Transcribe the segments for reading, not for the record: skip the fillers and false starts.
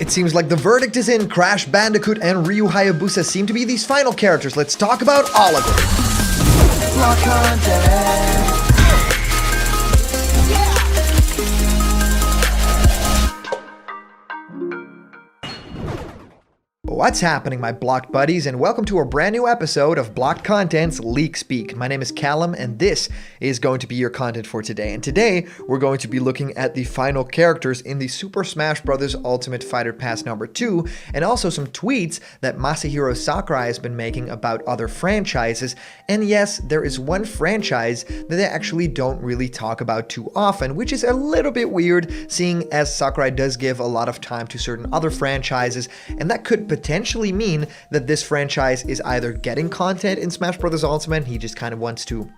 It seems like the verdict is in. Crash Bandicoot and RYU HAYABUSA seem to be these final characters. Let's talk about all of it. Block content. What's happening, my blocked buddies, and welcome to a brand new episode of Blocked Content's Leak Speak. My name is Callum, and this is going to be your content for today. And today, we're going to be looking at the final characters in the Super Smash Bros. Ultimate Fighter Pass number 2, and also some tweets that Masahiro Sakurai has been making about other franchises. And yes, there is one franchise that they actually don't really talk about too often, which is a little bit weird, seeing as Sakurai does give a lot of time to certain other franchises, and that could potentially mean that this franchise is either getting content in Smash Bros. Ultimate, he just kind of wants to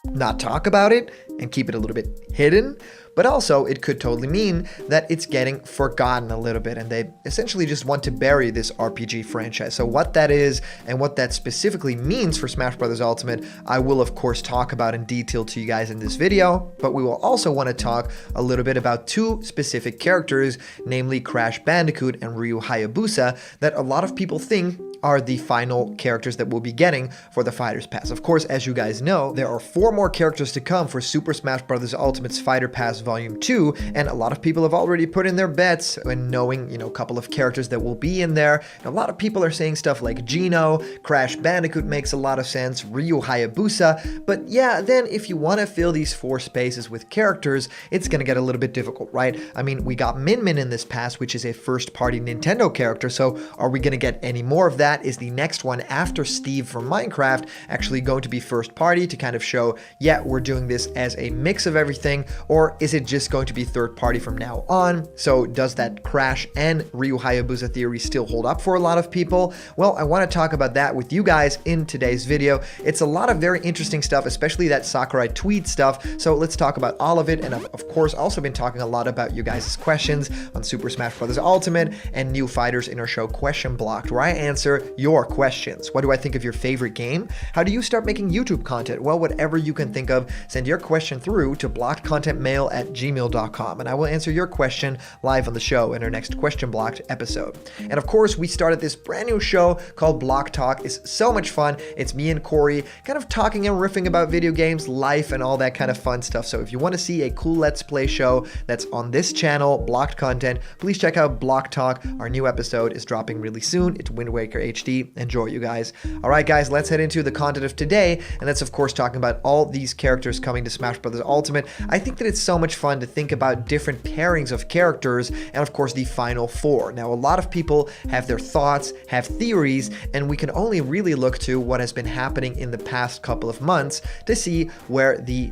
not talk about it and keep it a little bit hidden, but also it could totally mean that it's getting forgotten a little bit and they essentially just want to bury this RPG franchise. So what that is and what that specifically means for Smash Bros. Ultimate, I will of course talk about in detail to you guys in this video, but we will also want to talk a little bit about two specific characters, namely Crash Bandicoot and RYU HAYABUSA, that a lot of people think are the final characters that we'll be getting for the Fighters Pass. Of course, as you guys know, there are 4 more characters to come for Super Smash Bros. Ultimate's Fighter Pass Volume 2, and a lot of people have already put in their bets and knowing, a couple of characters that will be in there. And a lot of people are saying stuff like Geno, Crash Bandicoot makes a lot of sense, RYU HAYABUSA, but yeah, then if you want to fill these 4 spaces with characters, it's gonna get a little bit difficult, right? I mean, we got Min Min in this pass, which is a first-party Nintendo character, so are we gonna get any more of that? Is the next one after Steve from Minecraft actually going to be first party to kind of show, yeah, we're doing this as a mix of everything, or is it just going to be third party from now on? So does that Crash and RYU HAYABUSA theory still hold up for a lot of people? Well, I want to talk about that with you guys in today's video. It's a lot of very interesting stuff, especially that Sakurai tweet stuff, so let's talk about all of it. And I've of course also been talking a lot about you guys' questions on Super Smash Bros. Ultimate and new fighters in our show Question Blocked, where I answer your questions. What do I think of your favorite game? How do you start making YouTube content? Well, whatever you can think of, send your question through to blockedcontentmail@gmail.com and I will answer your question live on the show in our next Question Blocked episode. And of course, we started this brand new show called Block Talk. It's so much fun. It's me and Corey kind of talking and riffing about video games, life, and all that kind of fun stuff. So if you want to see a cool Let's Play show that's on this channel, Blocked Content, please check out Block Talk. Our new episode is dropping really soon. It's Wind Waker HD. Enjoy, you guys. All right, guys, let's head into the content of today, and that's of course talking about all these characters coming to Smash Bros. Ultimate. I think that it's so much fun to think about different pairings of characters, and of course the final 4. Now, a lot of people have their thoughts, have theories, and we can only really look to what has been happening in the past couple of months to see where the,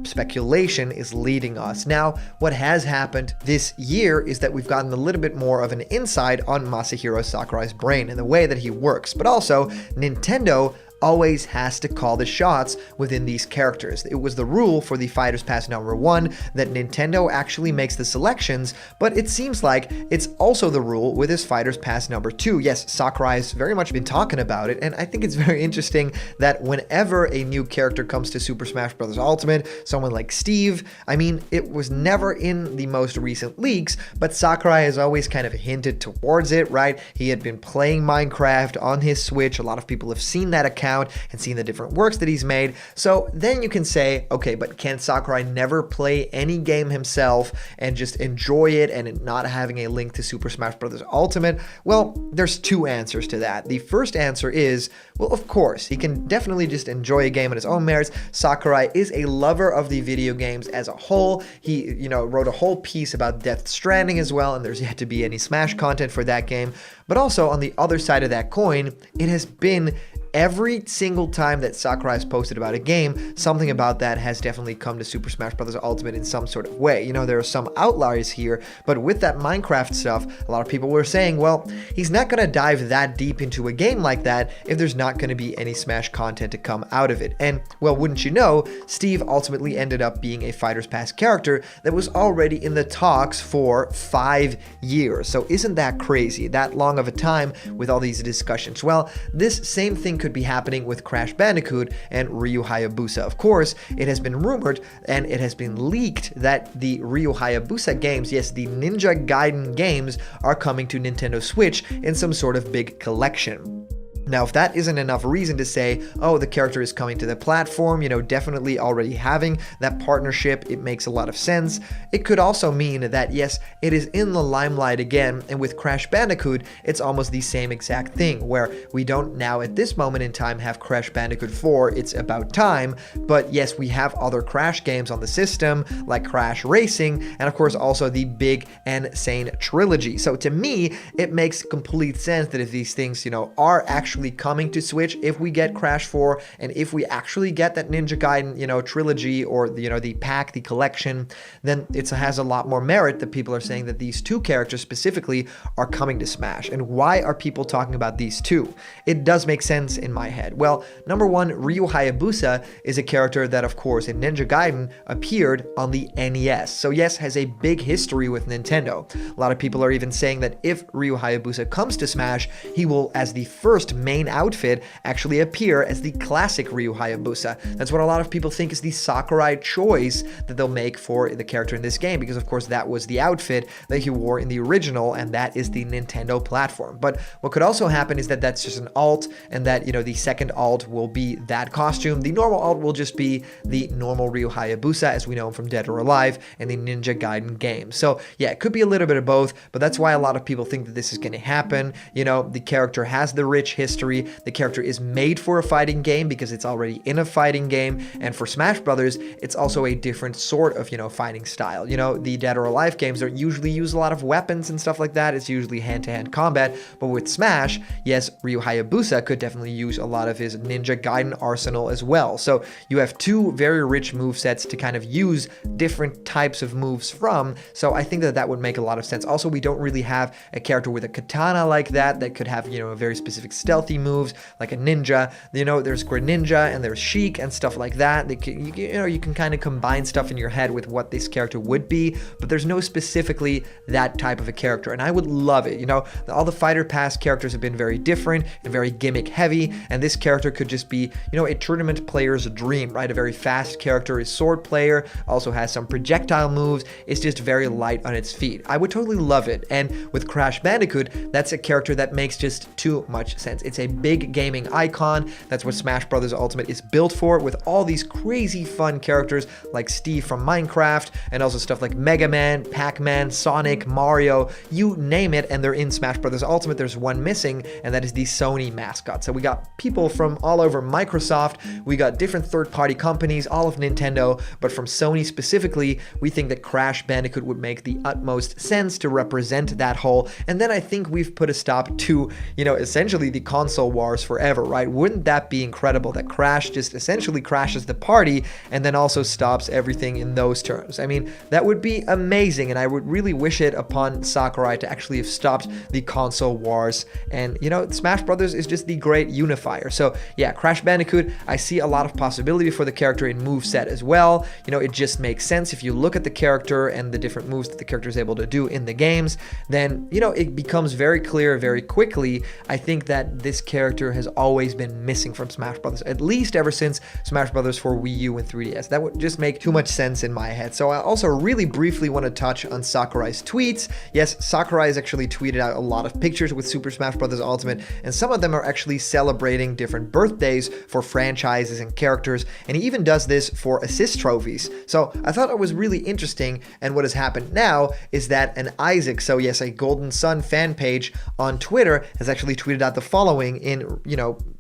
speculation is leading us. Now, what has happened this year is that we've gotten a little bit more of an insight on Masahiro Sakurai's brain and the way that he works, but also Nintendo always has to call the shots within these characters. It was the rule for the Fighters Pass number 1 that Nintendo actually makes the selections, but it seems like it's also the rule with his Fighters Pass number 2. Yes, Sakurai's very much been talking about it, and I think it's very interesting that whenever a new character comes to Super Smash Bros. Ultimate, someone like Steve, I mean, it was never in the most recent leaks, but Sakurai has always kind of hinted towards it, right? He had been playing Minecraft on his Switch. A lot of people have seen that account and seen the different works that he's made. So then you can say, okay, but can Sakurai never play any game himself and just enjoy it and it not having a link to Super Smash Bros. Ultimate? Well, there's 2 answers to that. The first answer is, well, of course, he can definitely just enjoy a game on his own merits. Sakurai is a lover of the video games as a whole. He, wrote a whole piece about Death Stranding as well, and there's yet to be any Smash content for that game. But also on the other side of that coin, it has been every single time that Sakurai has posted about a game, something about that has definitely come to Super Smash Bros. Ultimate in some sort of way. There are some outliers here, but with that Minecraft stuff, a lot of people were saying, well, he's not going to dive that deep into a game like that if there's not going to be any Smash content to come out of it. And, well, wouldn't you know, Steve ultimately ended up being a Fighters Pass character that was already in the talks for 5 years. So isn't that crazy? That long of a time with all these discussions. Well, this same thing could could be happening with Crash Bandicoot and RYU HAYABUSA. Of course, it has been rumored and it has been leaked that the RYU HAYABUSA games, yes, the Ninja Gaiden games, are coming to Nintendo Switch in some sort of big collection. Now, if that isn't enough reason to say, oh, the character is coming to the platform, definitely already having that partnership, it makes a lot of sense. It could also mean that, yes, it is in the limelight again, and with Crash Bandicoot, it's almost the same exact thing, where we don't now at this moment in time have Crash Bandicoot 4, it's about time, but yes, we have other Crash games on the system, like Crash Racing, and of course also the Big and Sane trilogy. So to me, it makes complete sense that if these things, are actually coming to Switch, if we get Crash 4 and if we actually get that Ninja Gaiden, trilogy or the pack, the collection, then it has a lot more merit that people are saying that these two characters specifically are coming to Smash. And why are people talking about these two? It does make sense in my head. Well, number one, RYU HAYABUSA is a character that, of course, in Ninja Gaiden appeared on the NES. So yes, has a big history with Nintendo. A lot of people are even saying that if RYU HAYABUSA comes to Smash, he will, as the first main outfit, actually appear as the classic RYU HAYABUSA. That's what a lot of people think is the Sakurai choice that they'll make for the character in this game, because of course that was the outfit that he wore in the original, and that is the Nintendo platform. But what could also happen is that that's just an alt, and that, the second alt will be that costume. The normal alt will just be the normal RYU HAYABUSA as we know him from Dead or Alive and the Ninja Gaiden game. So yeah, it could be a little bit of both, but that's why a lot of people think that this is going to happen. The character has the rich history. The character is made for a fighting game because it's already in a fighting game, and for Smash Brothers, it's also a different sort of, fighting style. The Dead or Alive games don't usually use a lot of weapons and stuff like that. It's usually hand-to-hand combat, but with Smash, yes, RYU HAYABUSA could definitely use a lot of his Ninja Gaiden arsenal as well. So you have two very rich movesets to kind of use different types of moves from, so I think that that would make a lot of sense. Also, we don't really have a character with a katana like that could have, a very specific stealthy moves like a ninja. There's Greninja and there's Sheik and stuff like that. You can kind of combine stuff in your head with what this character would be, but there's no specifically that type of a character, and I would love it. All the Fighter Pass characters have been very different and very gimmick heavy, and this character could just be, a tournament player's dream, right? A very fast character, is sword player, also has some projectile moves, it's just very light on its feet. I would totally love it, and with Crash Bandicoot, that's a character that makes just too much sense. It's a big gaming icon. That's what Smash Bros. Ultimate is built for, with all these crazy fun characters like Steve from Minecraft, and also stuff like Mega Man, Pac-Man, Sonic, Mario, you name it, and they're in Smash Bros. Ultimate. There's one missing, and that is the Sony mascot. So we got people from all over Microsoft, we got different third-party companies, all of Nintendo, but from Sony specifically, we think that Crash Bandicoot would make the utmost sense to represent that whole, and then I think we've put a stop to, essentially the console wars forever, right? Wouldn't that be incredible that Crash just essentially crashes the party and then also stops everything in those terms? I mean, that would be amazing, and I would really wish it upon Sakurai to actually have stopped the console wars, and Smash Brothers is just the great unifier. So yeah, Crash Bandicoot, I see a lot of possibility for the character in moveset as well. It just makes sense if you look at the character and the different moves that the character is able to do in the games, then it becomes very clear very quickly. I think that this character has always been missing from Smash Brothers, at least ever since Smash Brothers for Wii U and 3DS. That would just make too much sense in my head. So I also really briefly want to touch on Sakurai's tweets. Yes, Sakurai has actually tweeted out a lot of pictures with Super Smash Bros. Ultimate, and some of them are actually celebrating different birthdays for franchises and characters, and he even does this for assist trophies. So I thought it was really interesting, and what has happened now is that an Isaac, so yes, a Golden Sun fan page on Twitter, has actually tweeted out the following in,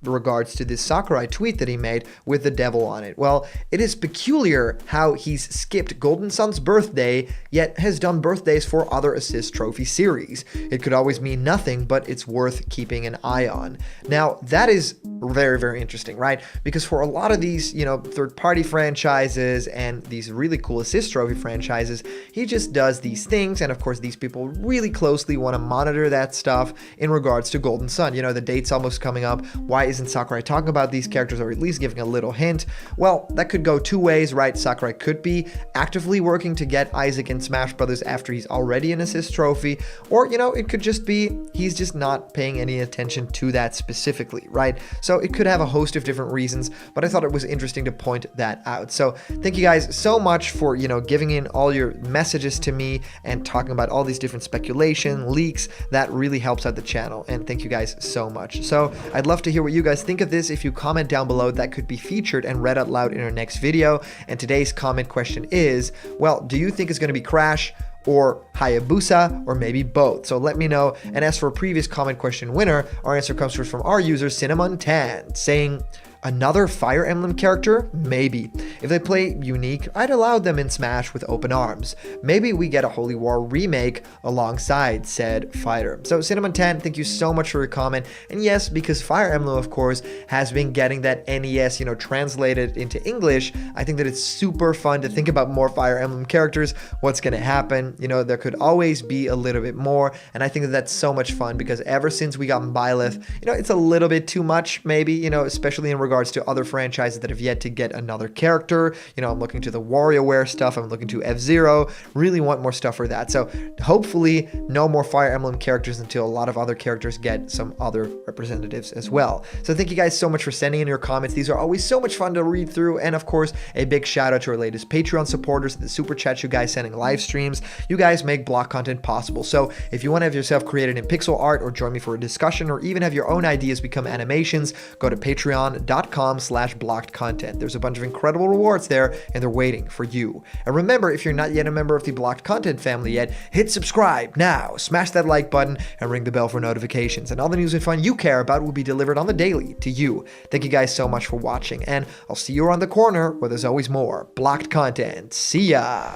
regards to this Sakurai tweet that he made with the devil on it. Well, it is peculiar how he's skipped Golden Sun's birthday, yet has done birthdays for other assist trophy series. It could always mean nothing, but it's worth keeping an eye on. Now, that is very, very interesting, right? Because for a lot of these, third-party franchises and these really cool assist trophy franchises, he just does these things, and of course, these people really closely want to monitor that stuff in regards to Golden Sun. The dates date's almost coming up. Why isn't Sakurai talking about these characters, or at least giving a little hint? Well, that could go two ways, right? Sakurai could be actively working to get Isaac in Smash Brothers after he's already an assist trophy, or, you know, it could just be he's just not paying any attention to that specifically, right? So it could have a host of different reasons, but I thought it was interesting to point that out. So thank you guys so much for, you know, giving in all your messages to me and talking about all these different speculation, leaks. That really helps out the channel, and thank you guys so much. So I'd love to hear what you guys think of this. If you comment down below, that could be featured and read out loud in our next video. And today's comment question is, well, do you think it's going to be Crash or Hayabusa, or maybe both? So let me know. And as for a previous comment question winner, our answer comes from our user Cinnamon10, saying, another Fire Emblem character? Maybe. If they play unique, I'd allow them in Smash with open arms. Maybe we get a Holy War remake alongside said fighter. So Cinnamon10, thank you so much for your comment. And yes, because Fire Emblem, of course, has been getting that NES, you know, translated into English, I think that it's super fun to think about more Fire Emblem characters, what's going to happen. You know, there could always be a little bit more, and I think that that's so much fun, because ever since we got Byleth, you know, it's a little bit too much, maybe, you know, especially in regards to other franchises that have yet to get another character. You know, I'm looking to the WarioWare stuff, I'm looking to F-Zero, really want more stuff for that. So hopefully no more Fire Emblem characters until a lot of other characters get some other representatives as well. So thank you guys so much for sending in your comments. These are always so much fun to read through. And of course, a big shout out to our latest Patreon supporters, the super chat, you guys sending live streams. You guys make block content possible. So if you want to have yourself created in pixel art, or join me for a discussion, or even have your own ideas become animations, go to patreon.com/blockedcontent. There's a bunch of incredible rewards there, and they're waiting for you. And remember, if you're not yet a member of the Blocked Content family yet, hit subscribe now, smash that like button, and ring the bell for notifications, and all the news and fun you care about will be delivered on the daily to you. Thank you guys so much for watching, and I'll see you around the corner where there's always more Blocked Content. See ya!